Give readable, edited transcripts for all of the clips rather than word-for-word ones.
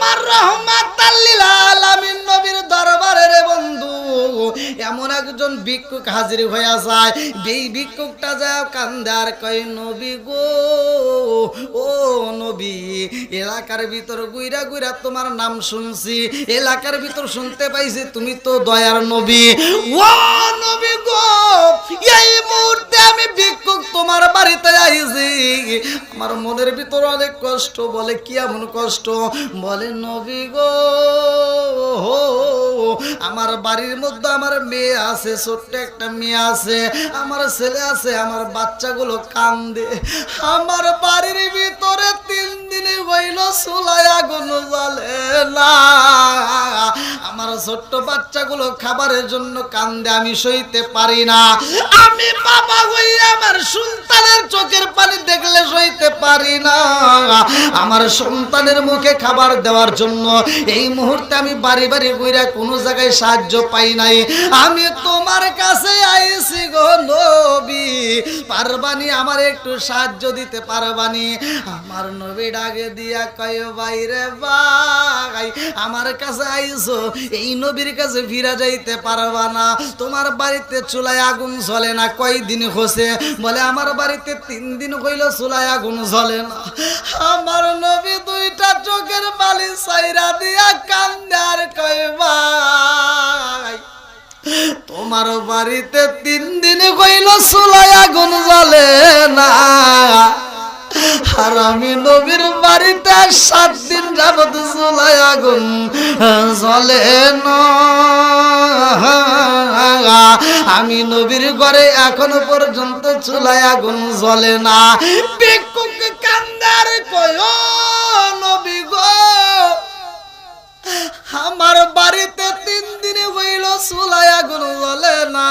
আমার রহমাতাল লিল আলামিন নবীর দরবারে রে বন্ধু এমন একজন ভিক্ষুক হাজির হয়ে যায়। এই ভিক্ষুকটা যায় কান্দে আর কয় নবী গো, ও নবী, এলাকার ভিতর গুইরা গুইরা তোমার নাম শুনছি, এলাকার ভিতর শুনতে পাইছি তুমি তো দয়ার নবী। ও নবী গো, এই মুহূর্তে আমি ভিক্ষুক তোমার বাড়িতে আইছি, আমার মনের ভিতর অনেক কষ্ট। বলে কি এমন কষ্ট? বলে নবী গো, আমার বাড়ির মধ্যে আমার মেয়ে আছে, ছোট্ট একটা মেয়ে আছে, আমার ছেলে আছে, আমার বাচ্চাগুলো কান্দে। আমার বাড়ির ভিতরে 3 দিনে হইল চুলায় আগুন জ্বলে না, আমার ছোট্ট বাচ্চাগুলো খাবারের জন্য কান্দে, আমি সইতে পারি না। আমি বাবা হই, আমার সন্তানের চোখের পানি দেখলে সইতে পারি না। আমার সন্তানের মুখে খাবার দেওয়ার জন্য এই মুহূর্তে আমি বাড়ি বাড়ি ঘুরে কোনো জায়গায় সাহায্য পাই নাই। আমি তোমার কাছে আইছি গো নবী, পারবানি আমার একটু সাহায্য দিতে পারবানি? আমার নবী ডাকে দিয়া কয় বাইরে ভাই, আমার কাছে আইছো, এই নবীর কাছে ফিরা যাইতে পারবা না। তোমার বাড়িতে চুলায় আগুন জ্বলে না, কয়দিন হচ্ছে? বলে আমার বাড়িতে 3 দিন হইল চুলায় আগুন জ্বলে না। আমার নবী 2টা চোখের বালি সাইরা দিয়া কান্দে আর কয় ভাই, তোমার বাড়িতে 3 দিন হইল চুলায় আগুন জ্বলে না, আর আমি নবীর বাড়িতে 7 দিন যাবত চুলায় আগুন জ্বলে না। আমি নবীর ঘরে এখনো পর্যন্ত চুলায় আগুন জ্বলে না। ভিক্ষুক কান্দার কয় নবী গো, আমার বাড়িতে 3 দিনে হইল চুলায় আগুন জ্বলে না,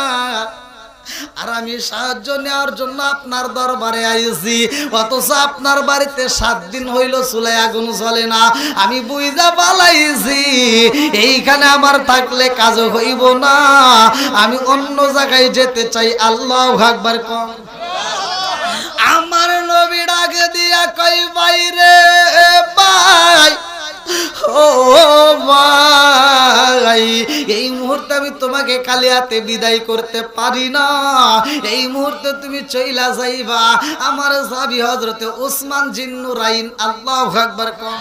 আর আমি সাহায্য নেওয়ার জন্য আপনার দরবারে আইছি, অথচ আপনার বাড়িতে 7 দিন হইল চুলায় আগুন জ্বলে না। আমি বুঝা পালাইছি এইখানে আমার থাকলে কাজ হইব না, আমি অন্য জায়গায় যেতে চাই। আল্লাহু আকবার কম। আমার নবী ডাকে দিয়া কই বাইরে ভাই, ও ভাই, এই মুহূর্তে আমি তোমাকে খালি হাতে বিদায় করতে পারি না। এই মুহূর্তে তুমি চইলা যাইবা। আমার সাহাবী হযরতে ওসমান জিন্নুরাইন, আল্লাহু আকবার কম।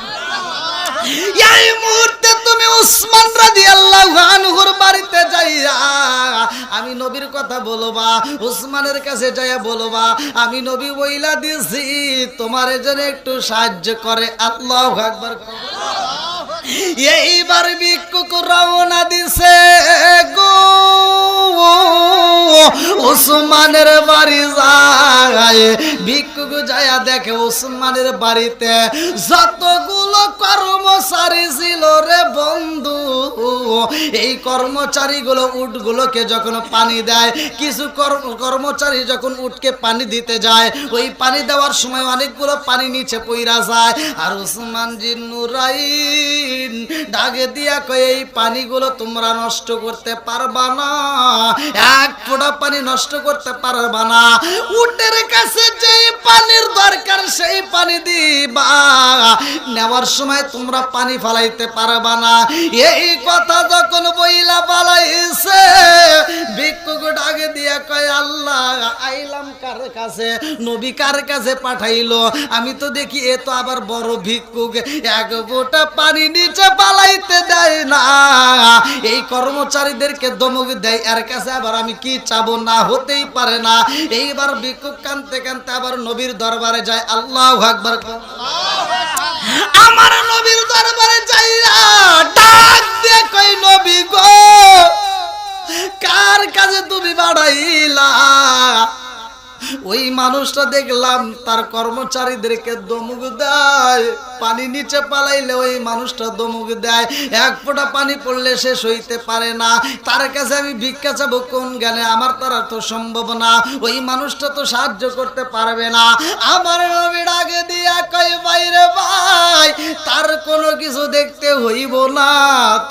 এই মুহূর্তে তুমি ওসমান রাদিয়াল্লাহু আনহুর বাড়িতে যাইয়া আমি নবীর কথা বলবা, ওসমানের কাছে যাইয়া বলবা আমি নবী বইলা দিছি তোমার জন্য একটু সাহায্য করে। আল্লাহু আকবার। এইবার ভিক্ষুক রওনা দিছে গো, ওসমানের বাড়ি যায়। ভিক্ষুক যায়া দেখে ওসমানের বাড়িতে যতগুলো কর্মচারী ছিল রে বন্ধু, এই কর্মচারীগুলো উটগুলোকে যখন পানি দেয়, কিছু কর্মচারী যখন উটকে পানি দিতে যায়, ওই পানি দেওয়ার সময় অনেকগুলো পানি নিচে পইরা যায়। আর ওসমান জিন্নুরাইন ডাকে দিয়া কয় এই পানিগুলো তোমরা নষ্ট করতে পারবা না, এক ফোঁটা পানি নষ্ট করতে পারবা না। উটের কাছে যে পানির দরকার সেই পানি দিবা, নেওয়ার সময় তোমরা পানি ফালাইতে পারবা না। এই কথা যখন বইলা পালাইছে, ভিক্ষুক ডাকে দিয়া কয় আল্লাহ, আইলাম কার কাছে, নবী কার কাছে পাঠাইলো? আমি তো দেখি এ তো আবার বড় ভিক্ষুক, এক ফোঁটা পানি নিচে পালাইতে দেয় না, এই কর্মচারীদেরকে ধমক দেয়, এর কাছে আবার আমি কি চাবো? না, হতেই পারে না। এইবার ভিক্ষুক কানতে কানতে আবার নবীর দরবারে যায়। আল্লাহু আকবার। আমার নবীর দরবারে যাইয়া ডাক দিয়ে কই নবী গো, কার কাছে তুমি বাড়াইলা? ওই মানুষটা দেখলাম তার কর্মচারীদেরকে ধমক দেয়, পানি নিচে পালাইলে ওই মানুষটা ধমক দেয়, এক ফোঁটা পানি পড়লে সে সইতে পারে না। তার কাছে আমি ভিক্ষা চাবো কোন জ্ঞানে? আমার তারা তো সম্ভব না, ওই মানুষটা তো সাহায্য করতে পারবে না। আমার নবী ডাকে দিয়া কই বাইরে ভাই, তার কোনো কিছু দেখতে হইব না,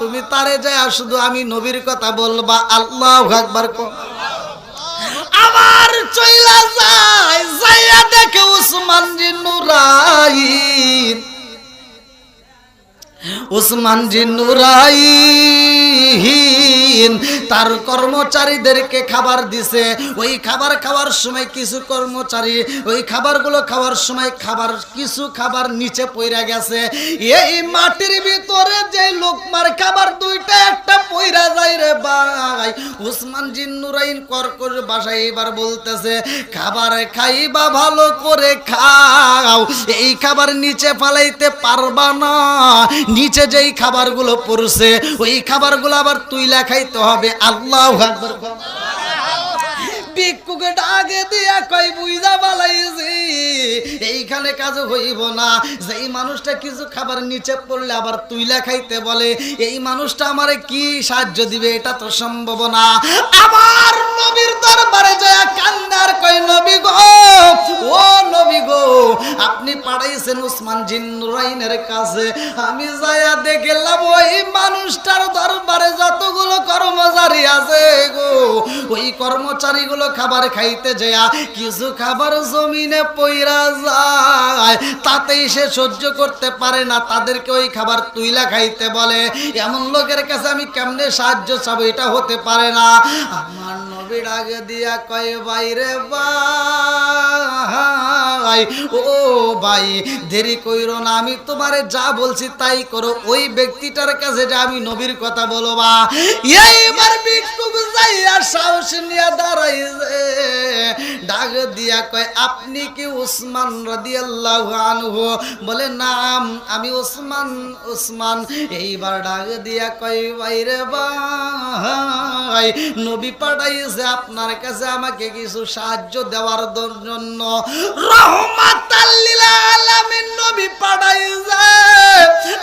তুমি তারে যায় শুধু আমি নবীর কথা বলবা। আল্লাহু আকবার। আবার চইলা যায়, যাইয়া দেখে ওসমান জিন্নুরাইন উসমান জিন্নুরাইন তার কর্মচারীদেরকে খাবার দিছে। ওই খাবার খাওয়ার সময় কিছু কর্মচারী ওই খাবারগুলো খাওয়ার সময় কিছু খাবার নিচে পইরা গেছে। এই মাটির ভিতরে যে লোকমার খাবার দুইটা একটা পইরা যায় রে ভাই। উসমান জিন্নুরাইন কর্কশ ভাষায় এবার বলতেছে, খাবার খাইবা ভালো করে খাও, এই খাবার নিচে ফালাইতে পারবা না। নিচে যেই খাবারগুলো পড়ছে ওই খাবারগুলো আবার তুইলা খাইতে হবে। আল্লাহু আকবার। ভিক্ষুকে ডাকে দিয়া কই বুইজা বালাইছি এইখানে কাজ হইব না। যেই মানুষটা কিছু খাবার নিচে পড়লে আবার তুইলা খাইতে বলে, এই মানুষটা আমারে কি সাহায্য দিবে? এটা তো সম্ভব না। আমার নবীর দরবারে যায় কান্নার কই, নবী গো, ও নবী গো, আপনি পাঠাইছেন উসমান জিন্নুরাইনের কাছে। আমি যায়া দেখলাম ওই মানুষটার দরবারে যতগুলো কর্মচারী আছে গো, ওই কর্মচারীগুলো খাবার খাইতে যায় কিছু খাবার জমিনে পইরা যায়, তাতেই সে সহ্য করতে পারে না, তাদেরকে ওই খাবার তুইলা খাইতে বলে। এমন লোকের কাছে আমি কেমনে সাহায্য চাবো? এটা হতে পারে না। আমার নবী ডাকে দিয়া কয়, বাইরে ভাই, ও ভাই, দেরি কইরো না, আমি তোমারে যা বলছি তাই করো। ওই ব্যক্তিটার কাছে যে আমি নবীর কথা বলবা। এইবার ভিক্ষুক যাইয়া সাহস নিয়ে দাঁড়াইছে, ডাক দিয়া কয়, আপনি কি উসমান রাদিয়াল্লাহু আনহু? বলে নাম, আমি উসমান। এইবার ডাক দিয়া কয়, বাইরে ভাই, নবী পাঠাইছে আপনার কাছে আমাকে কিছু সাহায্য দেওয়ার জন্য। রহমাতাল লিল আলামিন নবী পাঠাইছে,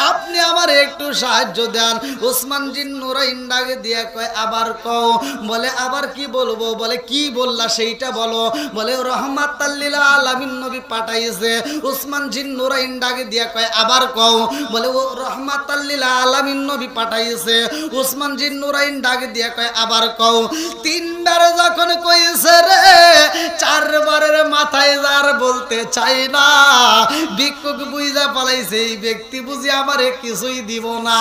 আপনি আমার একটু সাহায্য দেন। উসমান জিন্নুরাইন ডাক দিয়া কয়, আবার কও। বলে আবার কি বলবো? বলে কি বললা সেইটা বলো। বলে রহমাতাল লিল আলামিন নবী পাঠাইছে। উসমান জিন্নুরাইন ডাক দিয়া কয়, আবার কও। বলে ও রহমাতাল লিল আলামিন নবী পাঠাইছে। উসমান জিন্নুরাইন ডাক দিয়া কয়, আবার কও। তিনবার যখন কইছে রে, চারবারের মাথায় যার বলতে চাই না। ভিক্ষুক বুঝা পালাইছে এই ব্যক্তি বুঝি আমারে কিছুই দিব না।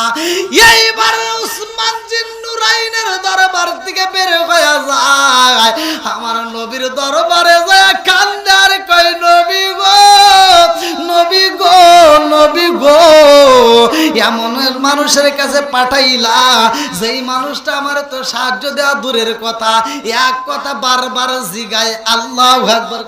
এইবার উসমান জিন্নুরাইনের দরবার থেকে বের হয়ে যায়, আমার নবীর দরবারে যায় কান্দে আর কয়, নবী গো, নবী গো, নবী গো, এমন মানুষের কাছে পাঠাইলা যেই মানুষটা আমার তো সাহায্য দেওয়া দূরের কথা, এক কথা বারবার জিগায়। আল্লাহু আকবার।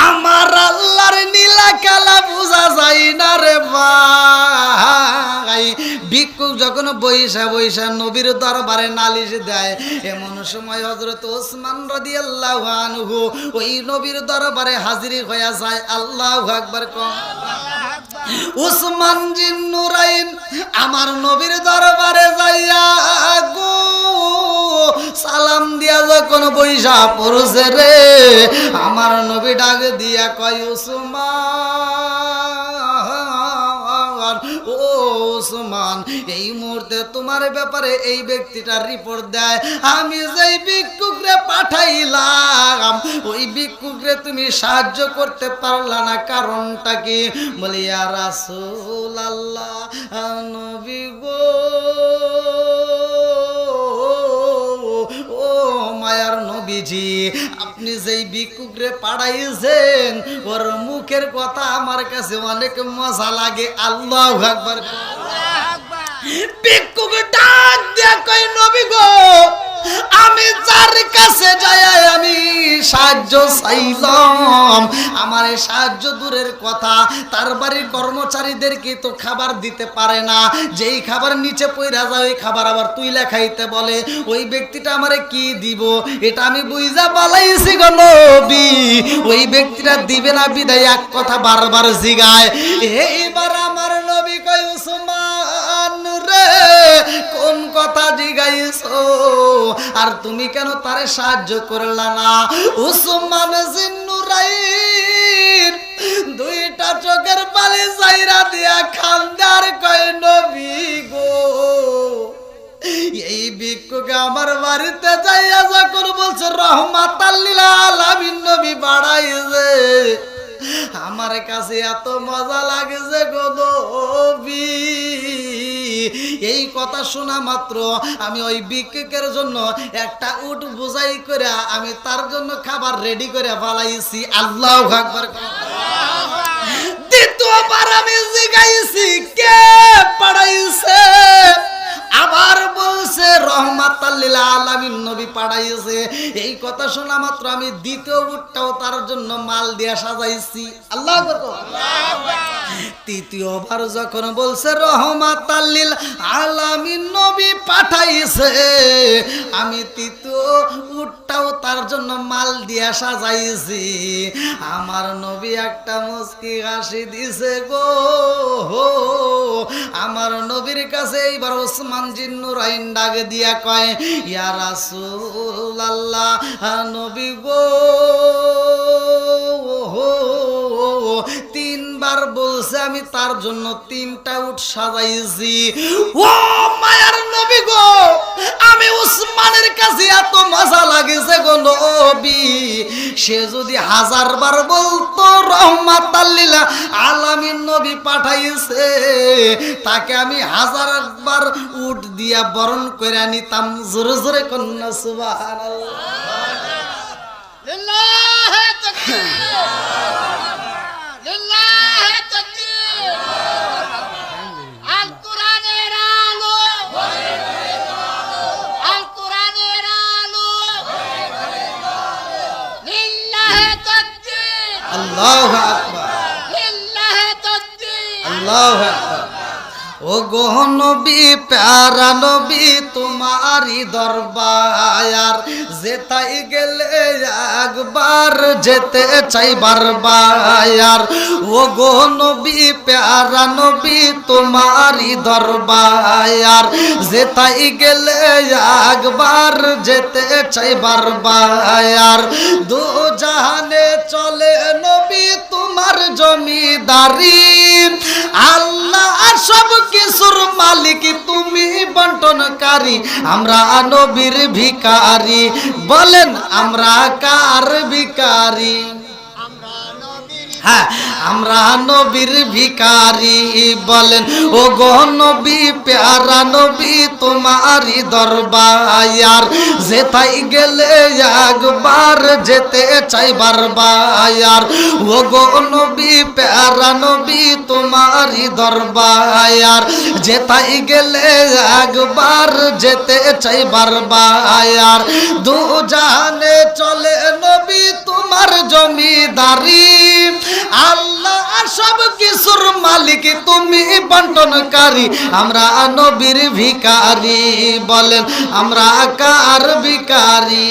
আমার আল্লাহর নীলা কালা বুঝা যায় না রে ভাই। ভিক্ষুক যখন বৈশা বৈশা নবীর দরবারে নালিশ দেয়, এমন সময় হযরত ওসমান রাদিয়াল্লাহু আনহু ওই নবীর দরবারে হাজির হয়ে যায়। আল্লাহু আকবার। উসমান জিন্নুরাইন আমার নবীর দরবারে যাইয়া গো সালাম দিয়া যখন বৈশা পড়ছে রে, আমার নবী ডাক দিয়া কয়, উসমান, ও উসমান, এই মুহূর্তে তোমার ব্যাপারে এই ব্যক্তিটার রিপোর্ট দেয়। আমি যেই ভিক্ষুকরে পাঠাইলাম ওই ভিক্ষুকরে তুমি সাহায্য করতে পারলা না, কারণটা কি? বলি ইয়া রাসূলুল্লাহ, নবী গো, ও মায়ার নবীজি, আপনি যেই ভিক্ষুকরে পাঠাইছেন ওর মুখের কথা আমার কাছে অনেক মজা লাগে। আল্লাহু আকবার। ভিক্ষুক ডাক দিয়া কয়, নবী গো, আমি যার কাছে যাই আমি সাহায্য চাইলাম, আমার সাহায্য দূরের কথা, তার বাড়ির কর্মচারীদেরকে তো খাবার দিতে পারে না। যেই খাবার নিচে পইরা যায় ওই খাবার আবার তুইলা খাইতে বলে। ওই ব্যক্তিটা আমারে কি দিব এটা আমি বুঝা পালাইছি গো নবী। ওই ব্যক্তিটা দিবে না বিদায় এক কথা বারবার জিগায়। এইবার আমার নবী কয়, উসমান রে, কোন কথা জিগাইছো আর তুমি কেন তারে সাহায্য করলা না? উসমান জিন্নুরাইন দুইটা চোখের পানি জাইরা দিয়া খান্দার কয়, নবী গো, এই ভিক্ষুকে আমার বাড়িতে যাইয়া যখন বলছে রহমাতাল লিল আলামিন নবী বাড়াইছে, আমার কাছে এত মজা লাগে যে গো নবী, এই কথা শোনা মাত্র আমি ওই ভিক্ষুকের জন্য একটা উট বোঝাই করে আমি তার জন্য খাবার রেডি করে ফেলাইছি। আল্লাহু আকবার। দ্বিতীয়বার আমি জিগাইছি কে পড়াইছে, আবার বলছে রহমাতাল লিল আলামিন নবী পাঠাইছে। এই কথা শোনা মাত্র আমি দ্বিতীয় উটটাও তার জন্য মাল দিয়ে সাজাইছি। আল্লাহু আকবার। তৃতীয়বার যখন বলছে রহমাতাল লিল আলামিন নবী পাঠাইছে, আমি তৃতীয় উটটাও তার জন্য মাল দিয়ে সাজাইছি। আমার নবী একটা মুস্কি হাসি দিছে গো। আমার নবীর কাছে এইবার ওসমান জিন্নুরাইন ডাক দিয়া কয়, ইয়া রাসূলুল্লাহ, নবী গো, তিনবার বলছে আমি তার জন্য তিনটা উট সাজাইছি। ও মায়ার নবী গো, আমি উসমানের কাছে এত মজা লাগেছে গো নবী, সে যদি 1000 বার বলতো রহমাতাল লিল আলামিন নবী পাঠাইছে, তাকে আমি 1000 বার উট দিয়া বরণ করে নিতাম। জোরে জোরে কন্যা সুবহানাল্লাহ। লিল্লাহি তাকবীর, লিল্লাহি তাকবীর। আল কোরআনের আলো, আল কোরআনের আলো, লিল্লাহি তাকবীর, আল্লাহু আকবার, লিল্লাহি তাকবীর। আল্লাহু আকবার। ও গো নবী, প্যারা নবী, তোমারই দরবার যেতাই গেলে একবার যেতে চাই বারবার। ও গো নবী, প্যারা নবী, তোমারই দরবার যেতাই গেলে একবার যেতে চাই বারবার। দু জাহানে চলে নবী তোমার জমিদারি, আল্লাহ সব কিছুর মালিক তুমি বন্টনকারী। আমরা নবীর ভিখারি, বলেন আমরা কার ভিখারি? হ্যাঁ, আমরা নবীর ভিখারি, বলেন ও গো নবী, প্যারা নবী, তোমারই দরবার যেতাই গেলে একবার যেতে চাই বারবার। ও গো নবী, প্যারা নবী, তোমারই দরবার যেতাই গেলে একবার যেতে চাই বারবার। দু জাহানে চলে নবী তোমার জমিদারি, আল্লাহ সব কিছুর মালিক তুমি বন্টনকারী। আমরা নবীর ভিখারি, বলেন আমরা কার ভিখারি?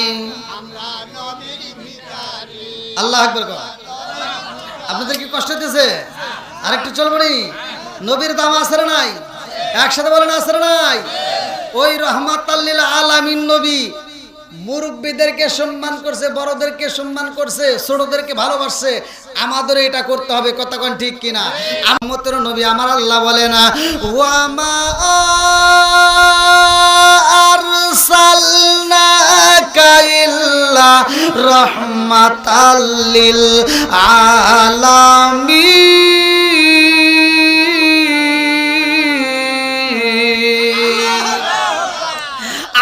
আল্লাহু আকবার। আপনাদের কি কষ্ট হইতেছে? আরেকটু চলবো নি? নবীর দাম আছে না নাই? একসাথে বলেন আছে না নাই? ওই রহমাতাল লিল আলামিন নবী মুরব্বীদেরকে সম্মান করছে, বড়দেরকে সম্মান করছে, ছোটদেরকে ভালোবাসছে। আমাদের এটা করতে হবে, কথা কোন ঠিক কিনা? আমতের নবী আমার আল্লাহ বলে না, ওয়া মা আরসালনাকা ইল্লা রাহমাতাল লিল আলামিন।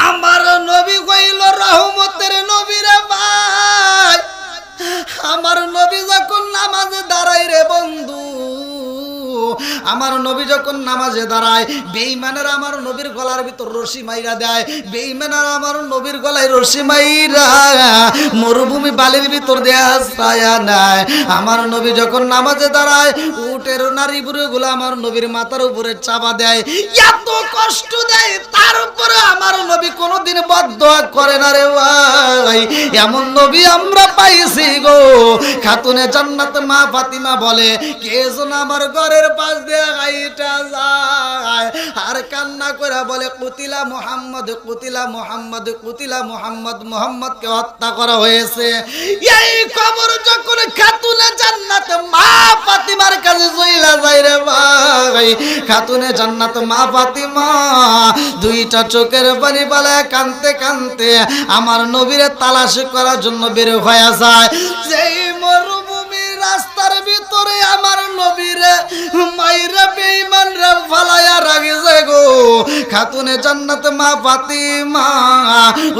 আমার নবী কইল রহমতের নবী রে ভাই, আমার নবী যখন নামাজে দাঁড়ায় রে বন্ধু, আমার নবী যখন নামাজে দাঁড়ায়, বেঈমানেরা আমার নবীর গলার ভিতর রশি মাইরা দেয়, বেঈমানেরা আমার নবীর গলায় রশি মাইরা মরুভূমি বালির ভিতর দেয়া ছায়া নেয়। আমার নবী যখন নামাজে দাঁড়ায়, উটের নারী বুড়োগুলো আমার নবীর মাথার উপরে চাপা দেয়, এত কষ্ট দেয়, তার উপরে আমার নবী কোনোদিন বদদোয়া করে না রে ভাই। এমন নবী আমরা পাইছি গো। খাতুনে জান্নাত মা ফাতিমা বলে, কে যেন আমার ঘরের পাশ দিয়ে গাইটা যায় আর কান্না করে বলে, কুতিলা মুহাম্মদ, কুতিলা মুহাম্মদ, কুতিলা মুহাম্মদ, মুহাম্মদকে হত্যা করা হয়েছে। এই খবর যখন খাতুনে জান্নাত মা ফাতিমার কাছে চইলা যায় রে ভাই, খাতুনে জান্নাত মা ফাতিমা দুইটা চোখের পানি বালায় কানতে কানতে আমার নবীরে তালাশ করার জন্য বের হয়ে যায়। যেই মরুভূমির রাস্তার ভিতরে আমার নবীরে মাইরা বেঈমান রে ফালায়া রাখেছে গো। খাতুনে জান্নাত মা ফাতিমা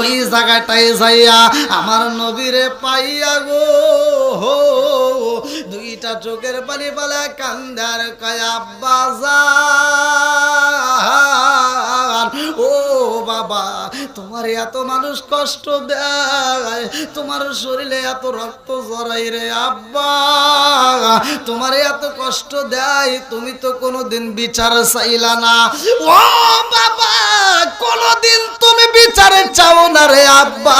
ওই জায়গাটায় যাইয়া আমার নবীরে পাইয়া গো দুইটা চোখের পানি ফেলা কান্দার কয় আব্বা জান ও বাবা তোমার এত মানুষ কষ্ট দেয়, তোমার শরীরে এত রক্ত জড়াই রে আব্বা, তোমার এত কষ্ট দেয়, তুমি তো কোনোদিন বিচার চাইলা না। ও বাবা কোনোদিন তুমি বিচারে চাও না রে আব্বা,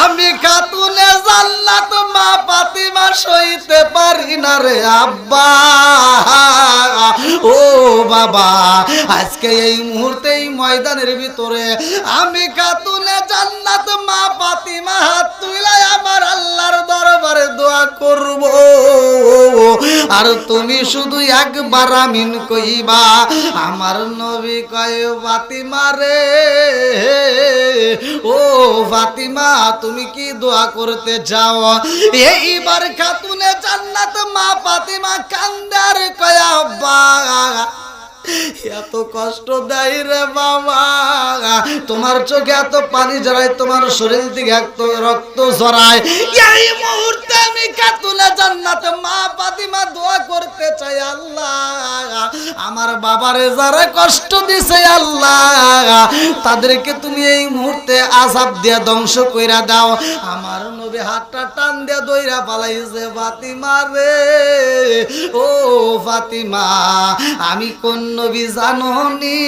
আমি খাতুনে জান্নাত মা ফাতিমা সইতে পারি না রে আব্বা। ও বাবা আজকে এই মুহূর্তে এই ময়দানের ভিতরে আমি খাতুনে জান্নাত মা ফাতিমা হাত তুলে আমার আল্লাহর দরবারে দোয়া করব, আর তুমি শুধু একবার আমিন কইবা। আমার নবী কয় ফাতিমা রে ও ফাতিমা তুমি কি দোয়া করতে চাও? এইবার খাতুনে জান্নাত মা ফাতিমা কান্দার কয় আব্বা এত কষ্ট দেয় রে বাবা, তোমার চোখে এত পানি জড়ায়, তোমার শরীর থেকে এত রক্ত জড়ায়, এই মুহূর্তে আমি খাতুনে জান্নাত মা ফাতিমা দোয়া করতে চাই আল্লাহ আমার বাবারে যারা কষ্ট দিছে আল্লাহ তাদেরকে তুমি এই মুহূর্তে আযাব দিয়ে ধ্বংস কইরা দাও। আমার নবী হাতটা টান দিয়ে দইরা পালাইছে ফাতিমা রে ও ফাতিমা আমি কোন নবী জানোনি?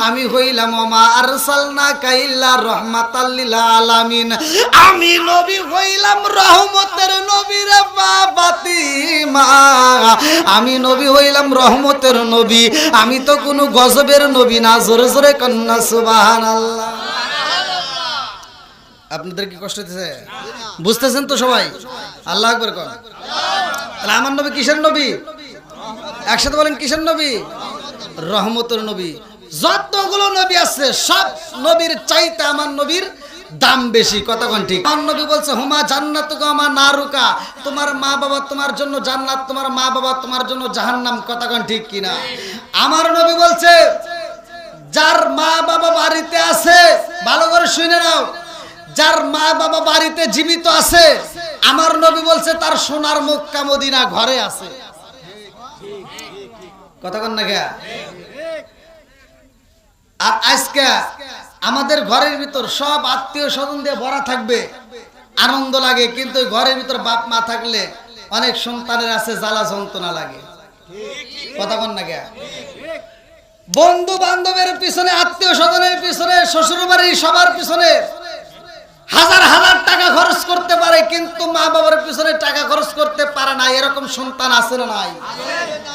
আমি হইলাম ওমা আরসালনাকা ইল্লা রাহমাতাল লিল আলামিন, আমি নবী হইলাম রহমতের নবী রে ফাতিমা, আমি নবী হইলাম রহমতের নবী, আমি তো কোনো গজবের নবী না। জোরে জোরে কন্যা সুবহানাল্লাহ। আপনাদের কি কষ্ট হচ্ছে? বুঝতেছেন তো সবাই? আল্লাহু আকবার কোন। তাহলে আমার নবী কিসের নবী? একসাথে বলেন কিসের নবী? রহমতের নবী। যতগুলো নবী আছে সব নবীর চাইতে আমার নবীর দাম বেশি। কথা কোন ঠিক? আমার নবী বলছে হুমা জান্নাতুকা ওয়া নারুকা, তোমার মা বাবা তোমার জন্য জান্নাত, তোমার মা বাবা তোমার জন্য জাহান্নাম। কথা কোন ঠিক কিনা? আমার নবী বলছে যার মা বাবা বাড়িতে আছে, ভালো করে শুনে নাও, যার মা বাবা বাড়িতে জীবিত আছে আমার নবী বলছে তার সোনার মক্কা মদিনা ঘরে আছে। কথা কন না কে? আর আজকে আমাদের ঘরের ভিতর সব আত্মীয় স্বজন দিয়ে ভরা থাকবে, আনন্দ লাগে, কিন্তু ঘরের ভিতর বাপ মা থাকলে অনেক সন্তানের আছে জ্বালা যন্ত্রণা লাগে। কথা কন না কে? বন্ধু বান্ধবের পিছনে, আত্মীয় স্বজনের পিছনে, শ্বশুর বাড়ির সবার পিছনে হাজার হাজার টাকা খরচ করতে পারে, কিন্তু মা বাবার পিছনে টাকা খরচ করতে পারে না। এরকম সন্তান আছে না নাই?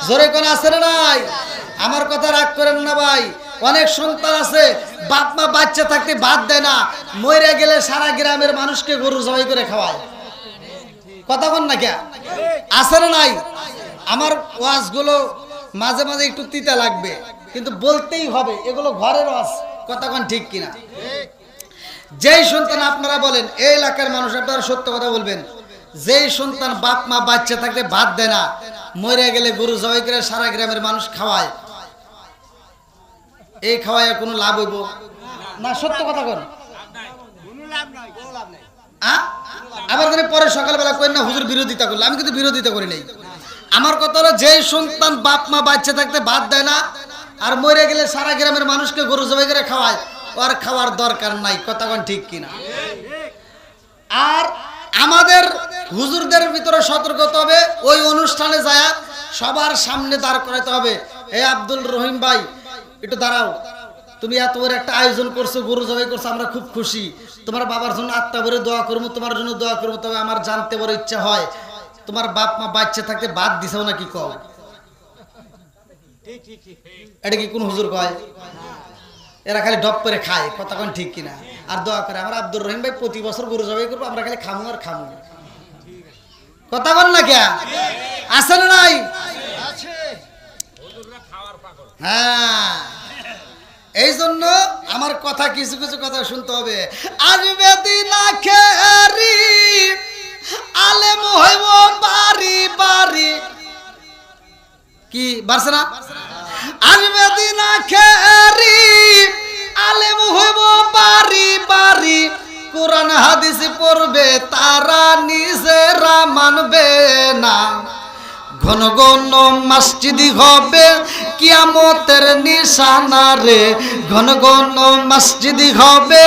জোরে কোন আছে না নাই? আমার কথা রাগ করেন না ভাই। অনেক সন্তান আছে বাপ মা বাচ্চা থাকতে বাদ দেয় না, মরে গেলে সারা গ্রামের মানুষকে গরু জবাই করে খাওয়ায়। কথা বল না কে? আছে না নাই? আমার ওয়াজগুলো মাঝে মাঝে একটু তিতা লাগবে, কিন্তু বলতেই হবে, এগুলো ঘরের ওয়াজ। কথা কোন ঠিক কিনা? যেই সন্তান আপনারা বলেন এই এলাকার মানুষ, আপনারা সত্য কথা বলবেন, যেই সন্তান বাপ মা বাচ্চা থাকতে ভাত দেয় না, মরে গেলে গরু জবাই করে সারা গ্রামের মানুষ খাওয়ায়, এই খাওয়ায় কোনো লাভ হইব না? সত্য কথা কোন? আবার ধরে পরে সকালবেলা কই না হুজুর বিরোধিতা করলো, আমি কিন্তু বিরোধিতা করি নাই। আমার কথা হলো যেই সন্তান বাপ মা বাচ্চা থাকতে ভাত দেয় না আর মরে গেলে সারা গ্রামের মানুষকে গরু জবাই করে খাওয়ায়, আর খাওয়ার দরকার নাই। কথা কোন ঠিক কিনা? আর আমাদের হুজুরদের ভিতরে সতর্ক হতে হবে, ওই অনুষ্ঠানে যায় সবার সামনে দাঁড় করাতে হবে, এই আব্দুল রহিম ভাই একটু দাঁড়াও, তুমি এত বড় একটা আয়োজন করছো, গরু জবাই করছো, আমরা খুব খুশি, তোমার বাবার জন্য আত্মা ভরে দোয়া করবো, তোমার জন্য দোয়া করবো, তবে আমার জানতে বড় ইচ্ছা হয় তোমার বাপ মা বাচ্চা থাকতে বাদ দিছেও নাকি? কও এটা কি কোন হুজুর কয়? এরা খালি ডপ করে খায়। কথা কোন ঠিক কিনা? আর দোয়া করে আমার আব্দুর রহিম ভাই প্রতি বছর গরু জবাই করবো, আমরা খালি খামু আর খামু। কথা বল না কে? আছে না নাই? হ্যাঁ, এই জন্য আমার কথা কিছু কিছু কথা শুনতে হবে। আসবে দিন আখেরি আলেম হইব বাড়ি বাড়ি কি বাড়ছে না আসবে দিন আখেরি আলেম হইব বাড়ি বাড়ি কোরআন হাদিস পড়বে তারা নিজেরা মানবে না ঘন ঘন মসজিদি হবে কিয়ামতের নিশানা রে ঘন ঘন মসজিদি হবে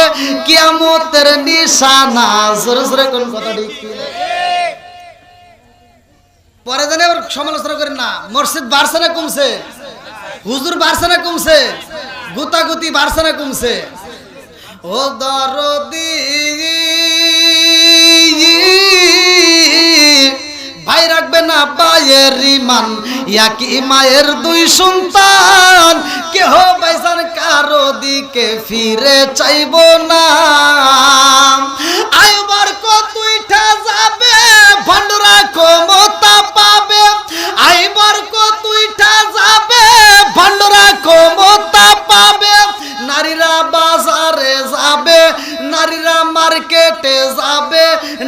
কিয়ামতের নিশানা জোরে জোরে কোন কথা ঠিক পরে জানে আবার সমালোচনা করেন না মসজিদ বাড়ছে না কমছে হুজুর বাড়ছে না কমছে গুতাগুতি বাড়ছে না কমছে ও দরদি ভাই রাখবে না ভাইয়ের ইমান একই মায়ের দুই সন্তান কেহ বাইসান কারো দিকে ফিরে চাইব না আইবার কতইটা যাবে ভান্ডরা ক্ষমতা পাবে আইবার কতইটা যাবে ভান্ডরা ক্ষমতা পাবে নারীরা বাজারে যাবে নারীরা মার্কেটে যাবে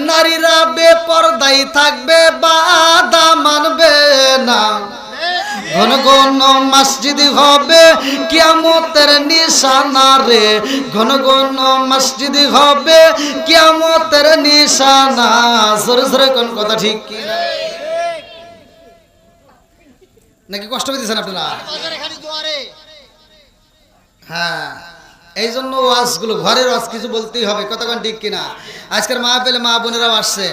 নারীরা বেপরদাই থাকবে বাধা মানবে না ঘন ঘন মসজিদ হবে কিয়ামতের নিশানা রে ঘন ঘন মসজিদ হবে কিয়ামতের নিশানা জোরে জোরে কোন কথা ঠিক কি নাকি কষ্ট পেতেছেন আপনারা হ্যাঁ এই জন্য ওয়াজগুলো ঘরের ওয়াজ কিছু বলতেই হবে কতক্ষণ ঠিক কিনা আজকের মা পেলে মা বোনেরাও আসছে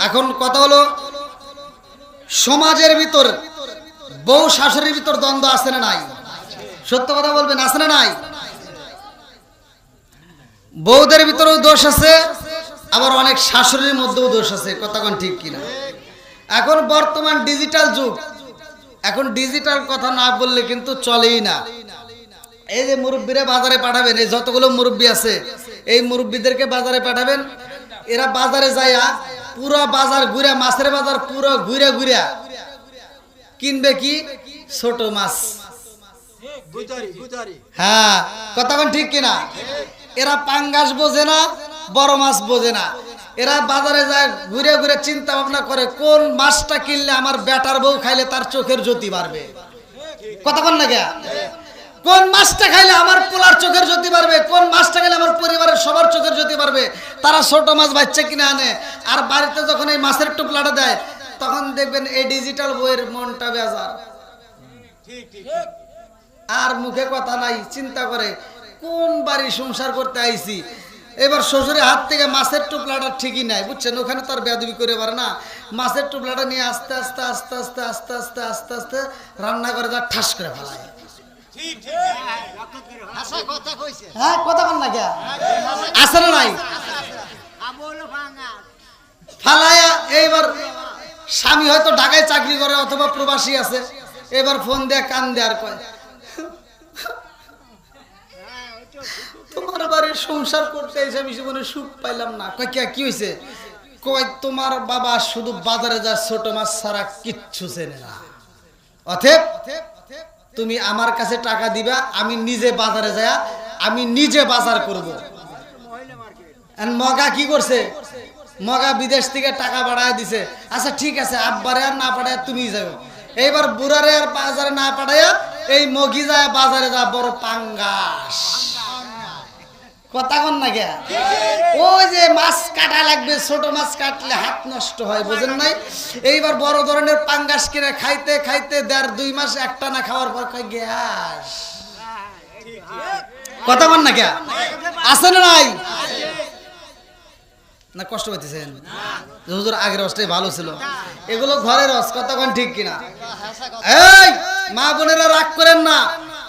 এখন কথা হলো সমাজের ভিতর বউ শাশুড়ির ভিতর দ্বন্দ্ব আছে না নাই সত্য কথা বলবেন আছে না নাই বউদের ভিতরেও দোষ আছে আবার অনেক শাশুড়ির মধ্যেও দোষ আছে কতক্ষণ ঠিক কিনা এখন বর্তমান ডিজিটাল যুগ এখন ডিজিটাল কথা না বললে কিন্তু চলেই না এই যে মুরব্বীরা বাজারে পাঠাবেন এই যতগুলো মুরব্বী আছে এই মুরব্বীদেরকে বাজারে পাঠাবেন এরা বাজারে যায়া পুরো বাজার ঘুরে মাছের বাজার পুরো ঘুরে ঘুরে কিনবে কি ছোট মাছ হ্যাঁ কতক্ষণ ঠিক কিনা এরা পাঙ্গাস বোঝে না বড় মাছ বোঝে না এরা বাজারে যায় ঘুরে ঘুরে চিন্তা ভাবনা করে কোন মাছটা কিনলে আমার বেটার বউ খাইলে তার চোখের জ্যোতি বাড়বে কতক্ষণ না গিয়া কোন মাছটা খাইলে আমার পোলার চোখের জ্যোতি বাড়বে কোন মাছটা খেলে আমার পরিবারের সবার চোখের জ্যোতি বাড়বে তারা ছোট মাছ বাচ্চা কিনে আনে আর বাড়িতে যখন এই মাছের টুকলাটা দেয় তখন দেখবেন এই ডিজিটাল বইয়ের মনটা বেজার আর মুখে কথা নাই চিন্তা করে কোন বাড়ি সংসার করতে আইছি এবার শ্বশুরের হাত থেকে মাছের টুকলাটা ঠিকই নাই বুঝছেন ওখানে তো আর বেয়াদবি করে পারে না মাছের টুকলাটা নিয়ে আস্তে আস্তে আস্তে আস্তে আস্তে আস্তে আস্তে আস্তে রান্না করে যা ঠাস করে ফেলায় হ্যাঁ কথা বল না কে আছে না নাই ফালায়া এইবার স্বামী হয়তো ঢাকায় চাকরি করে অথবা প্রবাসী আছে এবার ফোন দেয়া কান দেয়ার কয় তোমার বাড়ির সংসার করতে এসে আমি জীবনে সুখ পাইলাম না কয় কি হয়েছে কয় তোমার বাবা শুধু বাজারে যা ছোট মাছ ছাড়া কিচ্ছু চেনে না অতএব তুমি আমার কাছে টাকা দিবা আমি নিজে বাজারে যাই আমি নিজে বাজার করব মগা কি করছে মগা বিদেশ থেকে টাকা বাড়ায় দিছে আচ্ছা ঠিক আছে আব্বারে আর না পাঠায় তুমি যাও এইবার বুড়ারে আর বাজারে না পাঠায় এই মগি যায় বাজারে যা বড় পাঙ্গাস কথা কন না কে ওই যে মাছ কাটা লাগবে ছোট মাছ কাটলে হাত নষ্ট হয় বুঝেন নাই এইবার বড় ধরনের পাঙ্গাস কিনে খাইতে খাইতে 1.5-2 মাস একটা না খাওয়ার পর কয় গ্যাস কথা কন না কে আছে না নাই না কষ্ট পাইতেছেন হুজুর আগের রসটাই ভালো ছিল এগুলো ঘরের রস কতক্ষণ ঠিক কিনা এই মা বোনেরা রাগ করেন না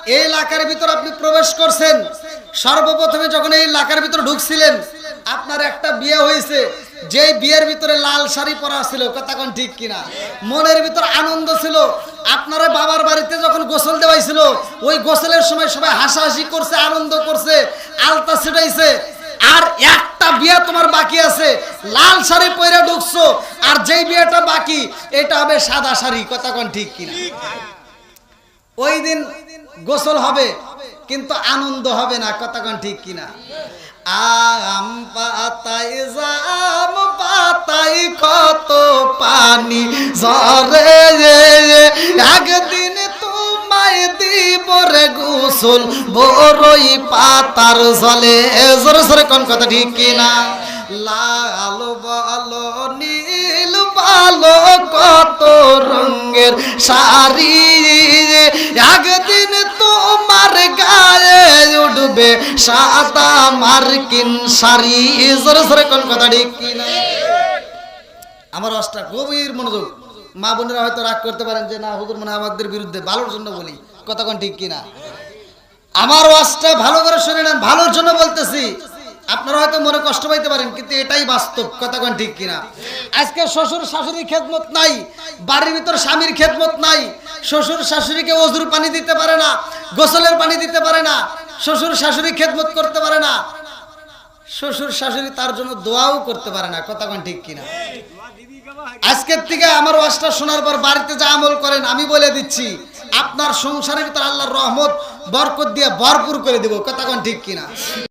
এই এলাকার ভিতর আপনি প্রবেশ করছেন সর্বপ্রথমে যখন এই এলাকার ভিতরে ঢুকছিলেন আপনার একটা বিয়ে হয়েছে যে বিয়ের ভিতরে লাল শাড়ি পরা ছিল কতক্ষণ ঠিক কিনা মনের ভিতর আনন্দ ছিল আপনারা বাবার বাড়িতে যখন গোসল দেওয়াইছিল ওই গোসলের সময় সবাই হাসাহাসি করছে আনন্দ করছে আলতা ছিটাইছে আর একটা বিয়ে তোমার বাকি আছে লাল শাড়ি পরে ঢুকছো আর যেই বিয়েটা বাকি এটা হবে সাদা শাড়ি কতক্ষণ ঠিক কিনা ওই দিন গোসল হবে কিন্তু আনন্দ হবে না কতক্ষণ ঠিক কিনা আম পাতাই জাম পাতাই কত পানি ঝরে, একদিন তোমায় দিব রে গোসল বড়ই পাতার জলে। জোরে জোরে কোন কথা ঠিক কিনা? লাল বলো নীল বলো কত রঙের শাড়ি, একদিন তোমার গায়ে উঠবে সাদা মার্কিন শাড়ি। জোরে জোরে কোন কথা ঠিক কিনা? আমার অষ্টা গভীর মনোযোগ। মা বোনেরা হয়তো রাগ করতে পারেন যে না হুজুর মনে হয় আমাদের বিরুদ্ধে, ভালোর জন্য বলি, কথা কোন ঠিক কিনা? আমার ওয়াজটা ভালো করে শুনে নেন, ভালোর জন্য বলতেছি। আপনারা হয়তো মনে কষ্ট পাইতে পারেন, কিন্তু এটাই বাস্তব, কথা কোন ঠিক কিনা? আজকে শ্বশুর শাশুড়ির খেদমত নাই, বাড়ির ভিতর স্বামীর খেদমত নাই, শ্বশুর শাশুড়িকে ওযুর পানি দিতে পারে না, গোসলের পানি দিতে পারে না, শ্বশুর শাশুড়ি খেদমত করতে পারে না, শ্বশুর শাশুড়ি তার জন্য দোয়াও করতে পারে না, কথা কোন ঠিক কিনা? আজকের থেকে আমার ওয়াজটা শোনার পর বাড়িতে যা আমল করেন আমি বলে দিচ্ছি, আপনার সংসারের ভিতর আল্লাহর রহমত বরকত দিয়ে ভরপুর করে দেব, কথা কোন ঠিক কিনা?